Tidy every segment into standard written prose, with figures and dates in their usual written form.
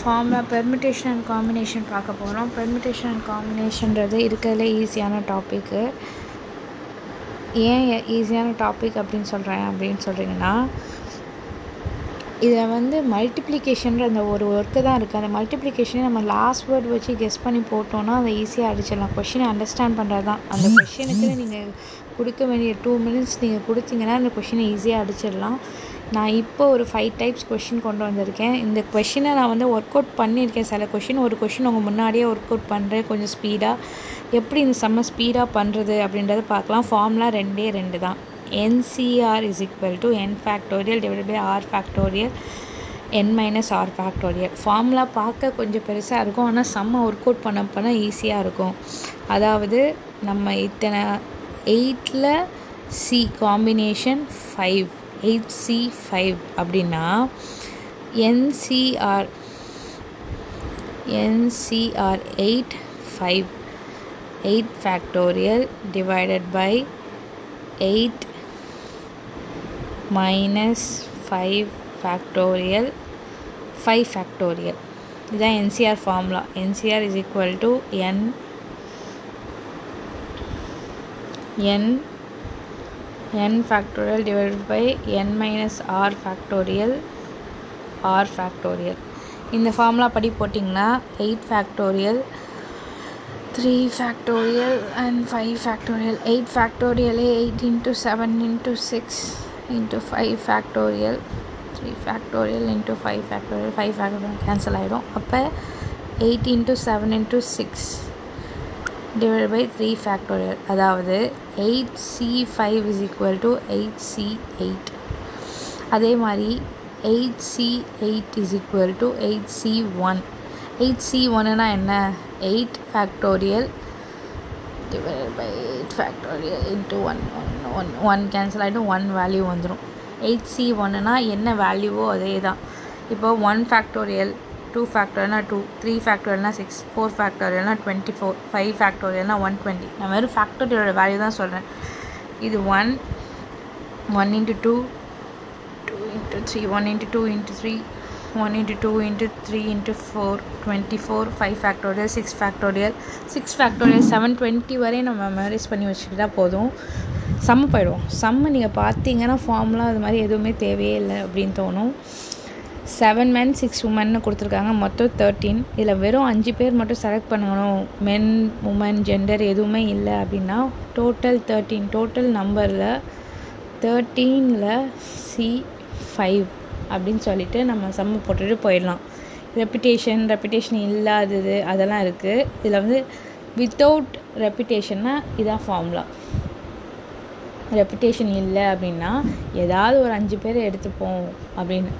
Formula permutation and combination பார்க்க போகிறோம். Permutation and காம்பினேஷன்றது இருக்கிறதுல ஈஸியான டாப்பிக்கு. ஏன் ஈஸியான டாபிக் அப்படின்னு சொல்கிறீங்கன்னா, இதில் வந்து மல்டிப்ளிகேஷன்ற அந்த ஒரு ஒர்க்கு தான் இருக்குது. அந்த மல்டிப்ளிகேஷனே நம்ம லாஸ்ட் வேர்ட் வச்சு கெஸ் பண்ணி போட்டோன்னா அதை ஈஸியாக அடிச்சிடலாம். கொஷினை அண்டர்ஸ்டாண்ட் பண்ணுறது தான். அந்த கொஷினுக்கு நீங்கள் கொடுக்க வேண்டிய 2 minutes நீங்கள் கொடுத்தீங்கன்னா அந்த கொஷினை ஈஸியாக அடிச்சிடலாம். நான் இப்போ ஒரு 5 types கொஷின் கொண்டு வந்திருக்கேன். இந்த கொஷினை நான் வந்து ஒர்க் அவுட் பண்ணியிருக்கேன். சில ஒரு கொஷின் உங்கள் முன்னாடியே ஒர்க் அவுட் பண்ணுறேன் கொஞ்சம் ஸ்பீடாக. எப்படி இந்த செம்ம ஸ்பீடாக பண்ணுறது அப்படின்றத பார்க்கலாம். ஃபார்முலா 2 தான். NCR is equal to n factorial divided by r factorial n minus r factorial. Formula பார்க்க கொஞ்சம் பெருசாக இருக்கும், ஆனால் செம்ம ஒர்க் அவுட் பண்ண ஈஸியாக இருக்கும். அதாவது நம்ம இத்தனை 8ல் C காம்பினேஷன் 5 8C5 அப்படின்னா NCR 8 factorial divided by 8 minus 5 factorial 5 factorial. இதுதான் NCR formula. NCR is equal to n factorial divided by n minus r factorial இந்த ஃபார்முலா படி போட்டிங்கன்னா 8 factorial 3 factorial and 5 factorial. 8 factorial 8 into 7 into 6 into 5 factorial 3 factorial into 5 factorial 5 factorial cancel ஆகிடும். அப்போ 8 into 7 into 6 divided by 3 factorial. அதாவது 8C5 is equal to 8C8. அதே மாதிரி 8C8 is equal to 8C1. 8C1னா என்ன? 8 factorial divided by 8 factorial into 1 cancel ஆகிடும். 1 value வந்துடும். 8C1னா என்ன வேல்யூவோ அதே தான். இப்போ 1 factorial 2 factorialனா 2 3 factorialனா 6 4 factorialனா 24 5 factorialனா 120. நான் வெறும் ஃபேக்டோரியலோட வேல்யூ தான் சொல்கிறேன். இது 1 into 2 2 into 3 1 into 2 into 3 1 into 2 into 3 into 4 24 5 factorial 6 factorial 720 வரை நம்ம மெமரைஸ் பண்ணி வச்சுக்கிட்டா போதும். சம்மு போயிடுவோம். சம்மு நீங்கள் பார்த்தீங்கன்னா ஃபார்முலா அது மாதிரி எதுவுமே தேவையே இல்லை அப்படின்னு தோணும். 7 men 6 women கொடுத்துருக்காங்க. மொத்தம் 13. இதில் வெறும் 5 பேர் மட்டும் செலக்ட் பண்ணணும். மென் உமன் ஜெண்டர் எதுவுமே இல்லை அப்படின்னா டோட்டல் 13. டோட்டல் நம்பரில் 13ல் C5 அப்படின்னு சொல்லிட்டு நம்ம சம்மு போட்டுட்டு போயிடலாம். ரெப்பிட்டேஷன் இல்லாதது அதெல்லாம் இருக்குது. இதில் வந்து வித்தவுட் ரெப்பிட்டேஷன்னா இதான் ஃபார்முலா. ரெப்பிட்டேஷன் இல்லை அப்படின்னா ஏதாவது ஒரு 5 பேர் எடுத்துப்போம் அப்படின்னு.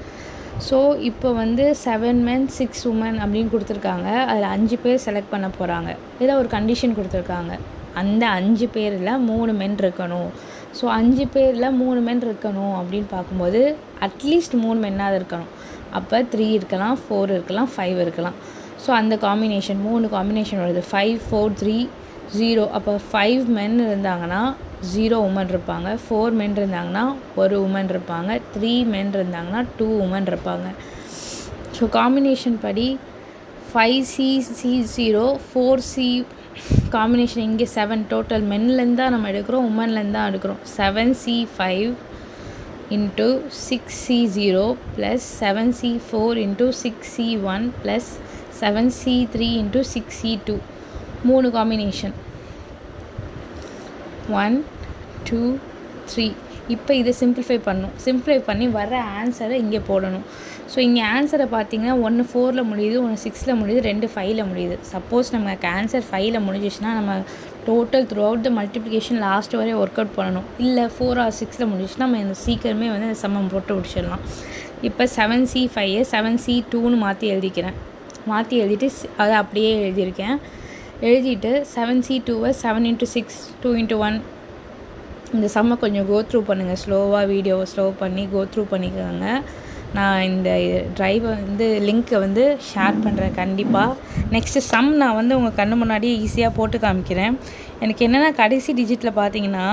ஸோ இப்போ வந்து 7 men 6 women அப்படின்னு கொடுத்துருக்காங்க. அதில் 5 பேர் செலக்ட் பண்ண போகிறாங்க. இதில் ஒரு கண்டிஷன் கொடுத்துருக்காங்க. அந்த 5 பேரில் 3 men இருக்கணும். ஸோ 5 பேரில் 3 men இருக்கணும் அப்படின்னு பார்க்கும்போது அட்லீஸ்ட் 3 menனாவது இருக்கணும். அப்போ 3 இருக்கலாம் 4 இருக்கலாம் 5 இருக்கலாம். ஸோ அந்த காம்பினேஷன் 3 காம்பினேஷன் வருது. 5 4 3 0. அப்போ 5 men இருந்தாங்கன்னா 0 women இருப்பாங்க. 4 men இருந்தாங்கன்னா 1 woman இருப்பாங்க. 3 men இருந்தாங்கன்னா 2 women இருப்பாங்க. ஸோ காம்பினேஷன் படி 5C0 4C காம்பினேஷன் இங்கே 7 டோட்டல் மென்லேருந்து தான் நம்ம எடுக்கிறோம், உமன்லேருந்து தான் எடுக்கிறோம். 7C5 into 6C0 plus 7C4 into 6C1 plus 7C3 into 6C2 3 combination 1 2 3. இப்போ இதை சிம்பிளிஃபை பண்ணி வர ஆன்சரை இங்கே போடணும். ஸோ இங்கே ஆன்சரை பார்த்தீங்கன்னா 1 4ல் முடியுது, 1 6ல் முடியுது, 2 5ல் முடியுது. சப்போஸ் நமக்கு ஆன்சர் 5ல் முடிஞ்சிச்சுன்னா நம்ம total through out the multiplication last வரை ஒர்க் அவுட் பண்ணணும். இல்லை 4 or 6ல் முடிஞ்சிச்சுன்னா நம்ம இந்த சீக்கிரமே வந்து இந்த சம்மம் போட்டு முடிச்சிடலாம். இப்போ 7C5 7C2ன்னு மாற்றி எழுதிட்டு அதை அப்படியே எழுதிட்டு 7C2வை 7 into 6 2 into 1 இந்த சம்மை கொஞ்சம் கோத்ரூ பண்ணுங்கள். வீடியோவை ஸ்லோ பண்ணி கோத்ரூ பண்ணிக்கோங்க. நான் இந்த ட்ரைவை வந்து லிங்க்கை வந்து ஷேர் பண்ணுறேன் கண்டிப்பாக. நெக்ஸ்ட்டு சம் நான் வந்து உங்கள் கண்ணு முன்னாடியே ஈஸியாக போட்டு காமிக்கிறேன். எனக்கு என்னென்னா கடைசி டிஜிட்டில் பார்த்தீங்கன்னா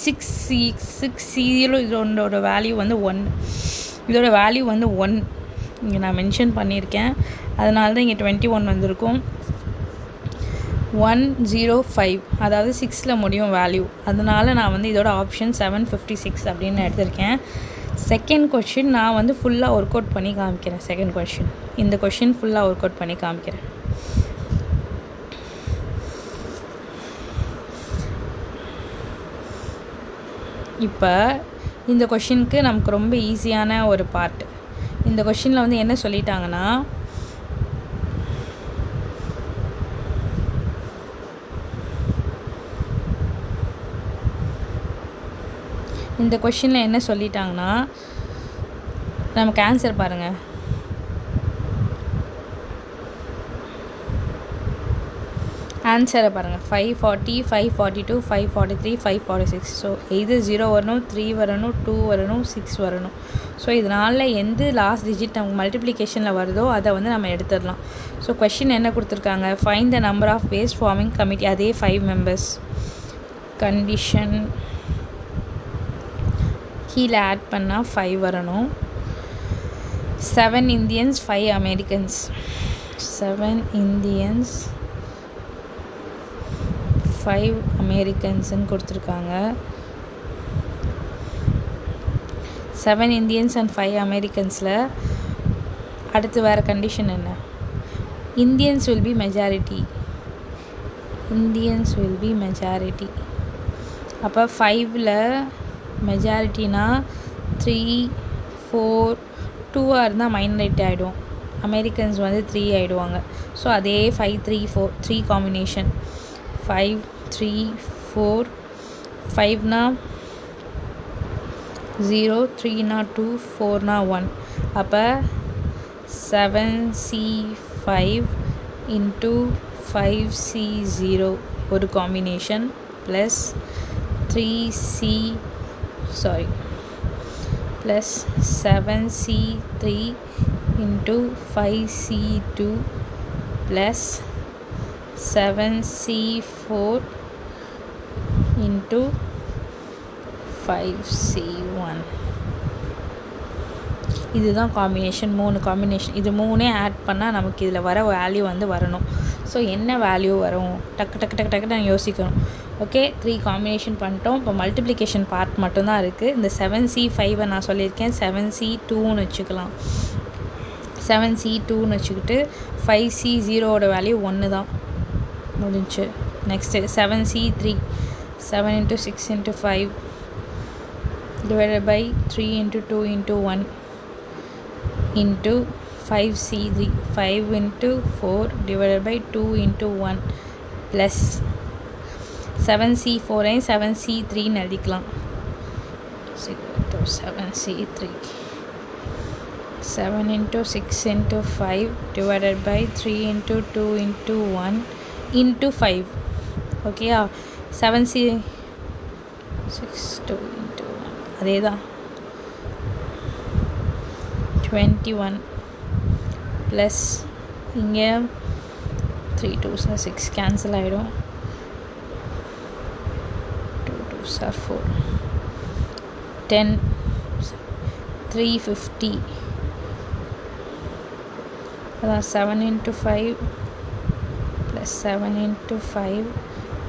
6C இதோட வேல்யூ வந்து 1. இதோட வேல்யூ வந்து 1. இங்கே நான் மென்ஷன் பண்ணியிருக்கேன், அதனால தான் இங்கே 21 வந்திருக்கும். 105 அதாவது 6ல் முடியும் வேல்யூ, அதனால நான் வந்து இதோட ஆப்ஷன் 756 அப்படின்னு எடுத்திருக்கேன். செகண்ட் கொஷின் நான் வந்து ஃபுல்லாக ஒர்க் அவுட் பண்ணி காமிக்கிறேன். செகண்ட் கொஷின், இந்த கொஷின் ஃபுல்லாக ஒர்க் அவுட் பண்ணி காமிக்கிறேன். இப்போ இந்த கொஷினுக்கு நமக்கு ரொம்ப ஈஸியான ஒரு பார்ட். இந்த கொஷினில் வந்து என்ன சொல்லிட்டாங்கன்னா, இந்த கொஷினில் என்ன சொல்லிட்டாங்கன்னா நமக்கு ஆன்சர் பாருங்கள். ஆன்சரை பாருங்கள், 540, 542, 543, 546. ஸோ இது 0 வரணும், 3 வரணும், 2 வரணும், 6 வரணும். ஸோ இதனால் எந்த லாஸ்ட் டிஜிட் நமக்கு மல்டிப்ளிகேஷனில் வருதோ அதை வந்து நம்ம எடுத்துடலாம். ஸோ கொஷின் என்ன கொடுத்துருக்காங்க, find the number of ways to forming committee, அதே 5 மெம்பர்ஸ். கண்டிஷன் கீழே ஆட் பண்ணால் 5 வரணும். 7 இந்தியன்ஸ் 5 அமெரிக்கன்ஸ். 7 இந்தியன்ஸ் 5 அமெரிக்கன்ஸ்ன்னு கொடுத்துருக்காங்க. 7 இந்தியன்ஸ் அண்ட் 5 அமெரிக்கன்ஸில் அடுத்து வேறு கண்டிஷன் என்ன, Indians will be majority. Indians will be majority. அப்போ 5ல் மெஜாரிட்டினா 3, 4, 2ஆக இருந்தால் மைனாரிட்டி ஆகிடும். அமெரிக்கன்ஸ் வந்து 3 ஆகிடுவாங்க. ஸோ அதே 5, 3, 4 3 காம்பினேஷன். 5, 3, 4, 5னா 0, 3னா 2, 4னா 1. அப்போ 7C5 into 5C0 ஒரு combination plus 7C3 into 5C2 plus 7C4 into 5C1. இதுதான் காம்பினேஷன். 3 காம்பினேஷன். இது 3 ஆட் பண்ணால் நமக்கு இதில் வர வேல்யூ வந்து வரணும். ஸோ என்ன வேல்யூ வரும், டக்கு நான் யோசிக்கணும். ஓகே, 3 காம்பினேஷன் பண்ணிட்டோம். இப்போ மல்டிப்ளிகேஷன் பார்ட் மட்டும்தான் இருக்குது. இந்த 7C5 நான் சொல்லியிருக்கேன், 7C2ன்னு வச்சுக்கலாம். 7C2ன்னு வச்சுக்கிட்டு 5C0ஓட வேல்யூ 1 தான், முடிஞ்சு. Next 7C3, 7 into 6 into 5 divided by 3 into 2 into 1 into 5C3, 5 into 4 divided by 2 into 1 plus 7C4 7C3ன்னு எழுதிக்கலாம். 7C3, 7 into 6 into 5 divided by 3 into 2 into 1 into 5. ஓகேயா, 7C6 2 into 1 அதே தான் 21 ப்ளஸ் இங்கே 3 2s 6 கேன்சல் ஆகிடும். 2 2s 4, 10, 350. அதான் 7 into 5 plus 7 into 5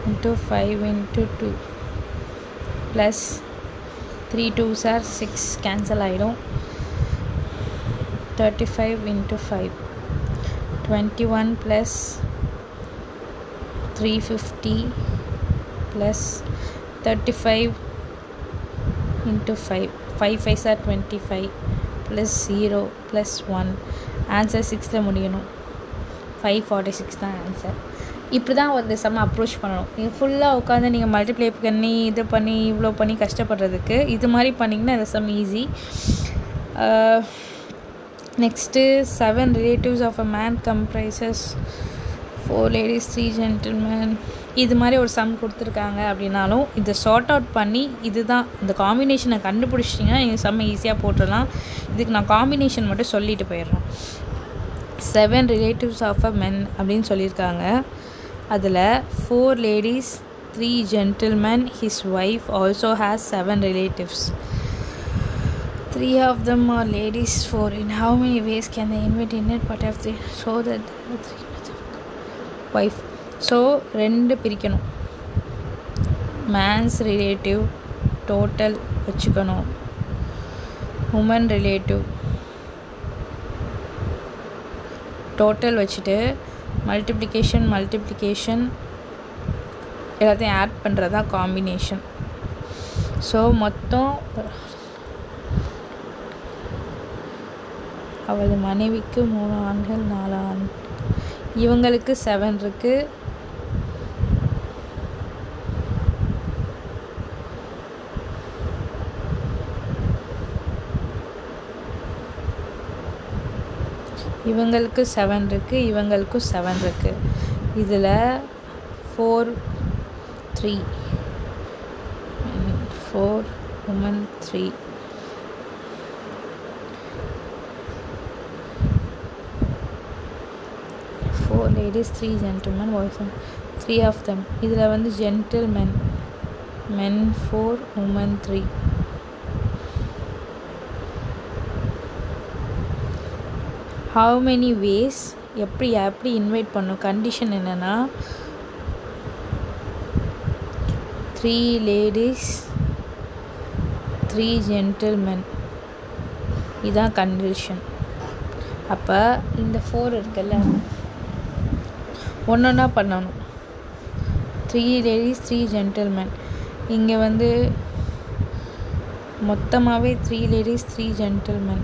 into 5 into 2 plus 3 2s 6 cancel ஆகிடும். 35 into 5, 21 plus 350 plus 35 into 5, 5 5s 25 plus 0 plus 1. Answer 6ல் முடியணும். 546 தான் ஆன்சர். இப்படி தான் ஒரு சம் அப்ரோச் பண்ணணும். நீங்கள் ஃபுல்லாக உட்காந்து நீங்கள் மல்டிப்ளை பண்ணி இது பண்ணி இவ்வளோ பண்ணி கஷ்டப்படுறதுக்கு இது மாதிரி பண்ணிங்கன்னா இந்த sum easy. Next 7 relatives of a man comprises 4 ladies 3 gentlemen. இது மாதிரி ஒரு சம் கொடுத்துருக்காங்க அப்படின்னாலும் இதை சார்ட் அவுட் பண்ணி இதுதான் இந்த காம்பினேஷனை கண்டுபிடிச்சிட்டிங்கன்னா நீங்கள் சம் ஈஸியாக போட்டுடலாம். இதுக்கு நான் காம்பினேஷன் மட்டும் சொல்லிட்டு போயிடுறேன். 7 relatives of a men அப்படின்னு சொல்லியிருக்காங்க. அதில் 4 ladies 3 gentlemen, his wife also has 7 relatives. 3 of them are ladies. 4. In how many ways can they invite inner part of the so that wife? So ரெண்டு பிரிக்கணும். man's relative total வச்சுக்கணும். woman relative total வச்சுட்டு multiplication எல்லாத்தையும் add பண்ணுறதா combination. So மொத்தம் அவள் மனைவிக்கு 3 ஆண்கள் 4 ஆண், இவங்களுக்கு 7 இருக்கு. இவங்களுக்கு 7 இருக்கு, இவங்களுக்கும் 7 இருக்கு. இதில் 4 3 4 women 3 4 ladies 3 gentlemen boys 3 of them. இதில் வந்து gentlemen men 4 women 3. how many ways எப்படி இன்வைட் பண்ணும்? கண்டிஷன் என்னன்னா 3 ladies 3 gentlemen, இதான் கண்டிஷன். அப்போ இந்த 4 இருக்குல்ல, ஒன்றா பண்ணணும். 3 ladies 3 gentlemen, இங்கே வந்து மொத்தமாகவே 3 ladies 3 gentlemen.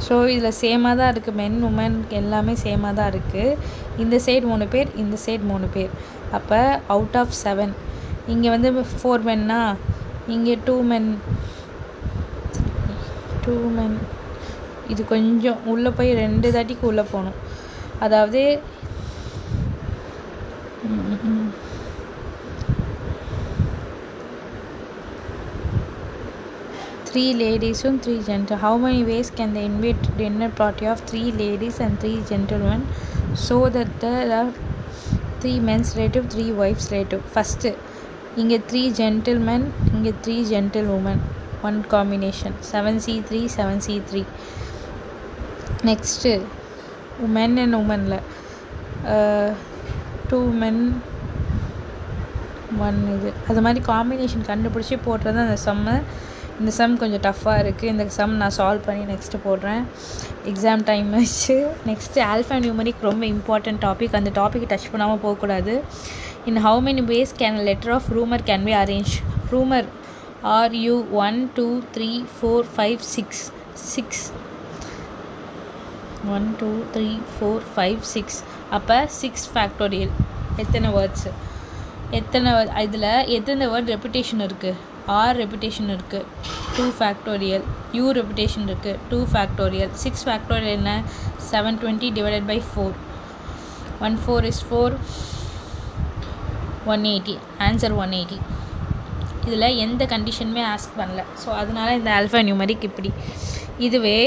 ஸோ இதில் சேமாக தான் இருக்குது, மென் உமன் எல்லாமே சேமாக தான் இருக்குது. இந்த சைடு 3 பேர், இந்த சைடு 3 பேர். அப்போ அவுட் ஆஃப் 7 இங்கே வந்து 4 மென்னா, இங்கே 2 men. இது கொஞ்சம் உள்ளே போய் 2 தாட்டிக்கு உள்ளே போகணும். அதாவது 3 ladiesum 3 gentlemen. How many ways can they invite dinner party of 3 ladies and 3 gentlemen so that there are 3 men's relative 3 wives relative? First இங்கே 3 gentlemen, இங்கே 3 gentlewomen, one combination 7C3 7C3. next men and womenல 2 men 1 இது அது மாதிரி combination கண்டுபிடிச்சி போடுறது அந்த சம்மு. இந்த some கொஞ்சம் டஃப்பாக இருக்குது. இந்த சம் நான் சால்வ் பண்ணி நெக்ஸ்ட்டு போடுறேன். எக்ஸாம் டைம் ஆச்சு. நெக்ஸ்ட்டு ஆல்ஃபா நியூமரிக் ரொம்ப இம்பார்ட்டன்ட் டாபிக். அந்த டாப்பிக்கை டச் பண்ணாமல் போகக்கூடாது. In how many ways can letter of rumour can be arrange? Rumour RU 1 2 3 4 5 6 6 1 2 3 4 5 6. அப்போ 6 ஃபேக்டோரியல். எத்தனை வேர்ட்ஸு? இதில் எத்தனை வேர்ட் ரெப்புடேஷன் இருக்குது? R ரெப்புடேஷன் இருக்குது 2 ஃபேக்டோரியல். U ரெப்புடேஷன் இருக்குது 2 ஃபேக்டோரியல். 6 ஃபேக்டோரியல் என்ன? 720 divided by 4. 1 4 is 4, 180. ஆன்சர் 180. இதில் எந்த கண்டிஷனுமே ஆஸ்க் பண்ணல. ஸோ அதனால இந்த ஆல்ஃபா நியூமரிக் இப்படி. இதுவே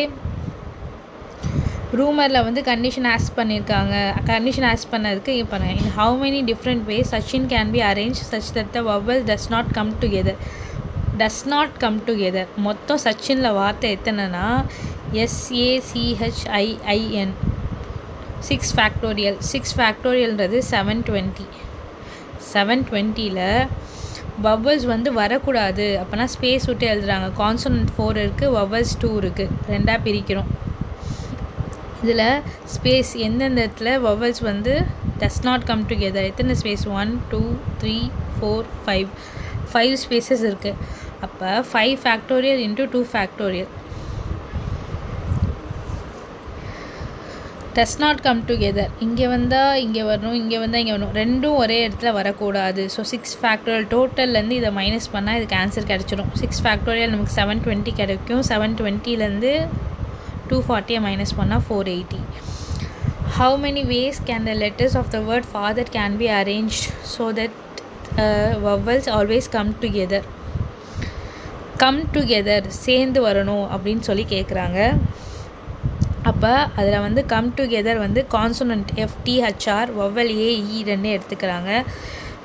ரூமரில் வந்து கண்டிஷன் ஆஸ்க் பண்ணியிருக்காங்க. கண்டிஷன் ஆஸ்க் பண்ணதுக்கு இப்போ in how many different ways Sachin can be arranged such that the vowel does not come together? does not come together. மொத்தம் சச்சினில் வார்த்தை எத்தனைனா SACHIIN 6 ஃபேக்டோரியல். 6 ஃபேக்டோரியல்ன்றது 720. 720ல் வவல்ஸ் வந்து வரக்கூடாது. அப்போனா ஸ்பேஸ் விட்டு எழுதுறாங்க. கான்சனன்ட் 4 இருக்குது, வவல்ஸ் 2 இருக்குது. ரெண்டாக பிரிக்கிறோம். இதில் ஸ்பேஸ் எந்தெந்த இடத்துல வவல்ஸ் வந்து டஸ் நாட் கம் டுகெதர். எத்தனை ஸ்பேஸ்? 1 2 3 4 5 5 ஸ்பேசஸ் இருக்குது. அப்போ 5 factorial into 2 factorial. Does not come together. இங்கே வந்தால் இங்கே வரணும், இங்கே வந்தால் இங்கே வரணும். ரெண்டும் ஒரே இடத்துல வரக்கூடாது. ஸோ 6 ஃபேக்டோரியல் டோட்டல்லேருந்து இதை மைனஸ் பண்ணால் இதுக்கு ஆன்சர் கிடச்சிடும். 6 ஃபேக்டோரியல் நமக்கு 720 கிடைக்கும். 720லேருந்து 240 minus பண்ணால் 480. How many ways can the letters of the word father can be arranged so that vowels always come together? come together சேர்ந்து வரணும் அப்படின்னு சொல்லி கேட்குறாங்க. அப்போ அதில் வந்து கம் டுகெதர் வந்து கான்சனன்ட் FTHR வவல் AE ரெண்டு எடுத்துக்கிறாங்க.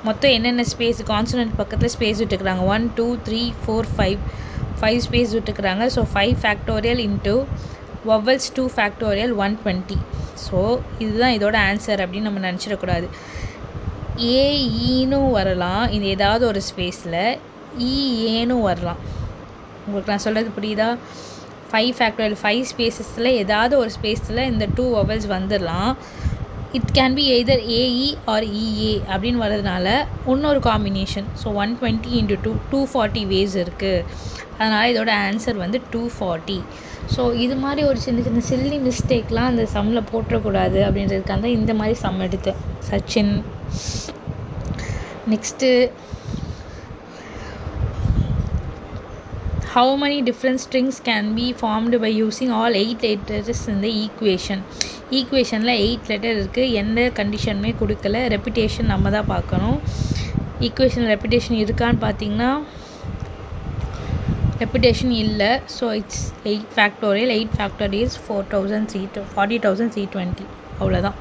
மொத்தம் என்னென்ன ஸ்பேஸ்? கான்சனன்ட் பக்கத்தில் ஸ்பேஸ் விட்டுக்கிறாங்க. 1 2 3 4 5 5 ஸ்பேஸ் விட்டுக்கிறாங்க. So 5 factorial into vowels 2 factorial 120. So இதுதான் இதோட ஆன்சர் அப்படின்னு நம்ம நினச்சிடக்கூடாது. ஏஇன்னு வரலாம் இது ஏதாவது ஒரு ஸ்பேஸில், ஏன்னு வரலாம். உங்களுக்கு நான் சொல்கிறது புரியுதா? 5 ஃபேக்டோரியல் 5 ஸ்பேசஸில் ஏதாவது ஒரு ஸ்பேஸில் இந்த 2 vowels வந்துடலாம். It can be either A E or E A அப்படின்னு வர்றதுனால இன்னொரு காம்பினேஷன். ஸோ 120 இன்ட்டு 240 வேஸ் இருக்குது. அதனால் இதோட ஆன்சர் வந்து 240. ஸோ இது மாதிரி ஒரு சின்ன சின்ன சில்லி மிஸ்டேக்லாம் அந்த சம்மில் போட்டுறக்கூடாது அப்படின்றதுக்காக தான் இந்த மாதிரி சம் எடுத்தேன். Sachin. Next, how many different strings can be formed by using all 8 letters in the equation? ஈக்குவேஷனில் 8 லெட்டர் இருக்குது. எந்த கண்டிஷனுமே கொடுக்கல. ரெப்பிட்டேஷன் நம்ம தான் பார்க்கணும். ஈக்குவேஷன் ரெப்பிட்டேஷன் இருக்கான்னு பார்த்தீங்கன்னா ரெப்பிட்டேஷன் இல்லை. So it's 8 factorial. 8 ஃபேக்டோரியல்ஸ் 40,320. அவ்வளோதான்.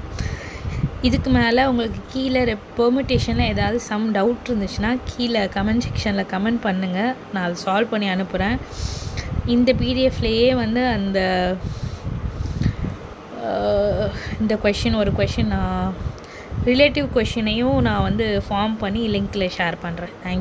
இதுக்கு மேலே உங்களுக்கு கீழே பெர்முட்டேஷனில் ஏதாவது சம் டவுட் இருந்துச்சுன்னா கீழே கமெண்ட் செக்ஷனில் கமெண்ட் பண்ணுங்கள். நான் அதை சால்வ் பண்ணி அனுப்புகிறேன். இந்த பிடிஎஃப்லேயே வந்து அந்த இந்த ஒரு கொஷின் ரிலேட்டிவ் கொஷினையும் நான் வந்து ஃபார்ம் பண்ணி லிங்க்கில் ஷேர் பண்ணுறேன். தேங்க்யூ.